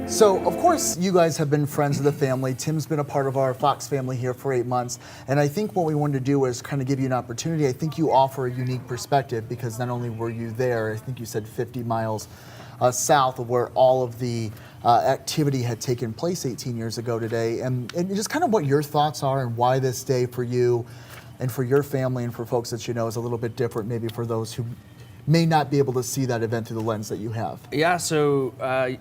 So, of course, you guys have been friends of the family. Tim's been a part of our Fox family here for 8 months. And I think what we wanted to do was kind of give you an opportunity. I think you offer a unique perspective because not only were you there, I think you said 50 miles south of where all of the activity had taken place 18 years ago today. And just kind of what your thoughts are and why this day for you and for your family and for folks that you know is a little bit different, maybe for those who may not be able to see that event through the lens that you have. Yeah, so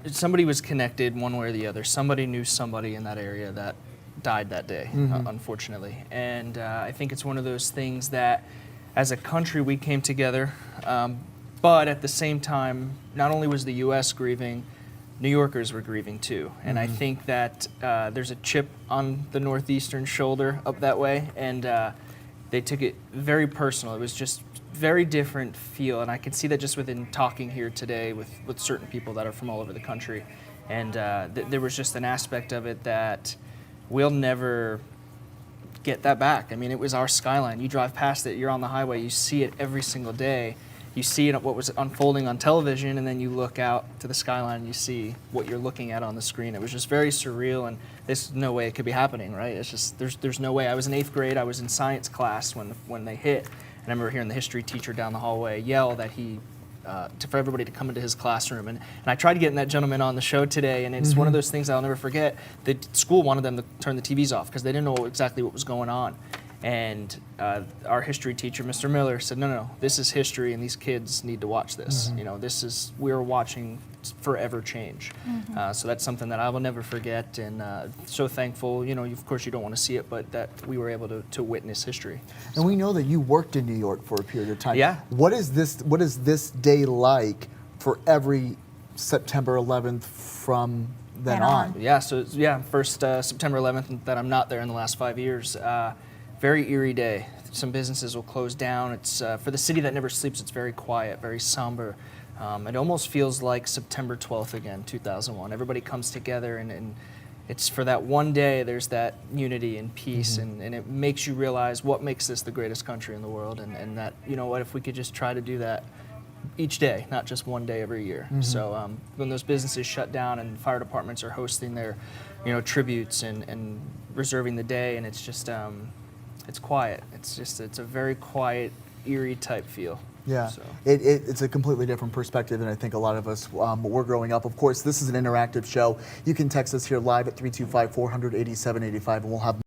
somebody was connected one way or the other. Somebody knew somebody in that area that died that day, unfortunately. And I think it's one of those things that as a country we came together, but at the same time, not only was the U.S. grieving, New Yorkers were grieving too. And I think that there's a chip on the northeastern shoulder up that way, and they took it very personal. It was just very different feel, and I can see that just within talking here today with certain people that are from all over the country. And there was just an aspect of it that we'll never get that back. I mean, it was our skyline. You drive past it, you're on the highway, you see it every single day. You see it, what was unfolding on television, and then you look out to the skyline and you see what you're looking at on the screen. It was just very surreal, and there's no way it could be happening, right? It's just, there's no way. I was in 8th grade, I was in science class when they hit. And I remember hearing the history teacher down the hallway yell that for everybody to come into his classroom. And I tried to get that gentleman on the show today, and it's one of those things I'll never forget. The school wanted them to turn the TVs off because they didn't know exactly what was going on. And our history teacher, Mr. Miller, said, no, this is history, and these kids need to watch this. You know, we're watching forever change. So that's something that I will never forget, and so thankful. You know, of course you don't want to see it, but that we were able to witness history. And we know that you worked in New York for a period of time. Yeah. What is this day like for every September 11th from then on? Yeah, so first September 11th that I'm not there in the last 5 years. Very eerie day. Some businesses will close down. It's for the city that never sleeps. It's very quiet, very somber. It almost feels like September 12th again, 2001. Everybody comes together, and it's for that one day. There's that unity and peace, and it makes you realize what makes this the greatest country in the world, and that, you know what, if we could just try to do that each day, not just one day every year. So when those businesses shut down and fire departments are hosting their, tributes and reserving the day, and it's just it's quiet. It's a very quiet, eerie type feel. Yeah, so. It's a completely different perspective than I think a lot of us were growing up. Of course, this is an interactive show. You can text us here live at 325-400-8785, and we'll have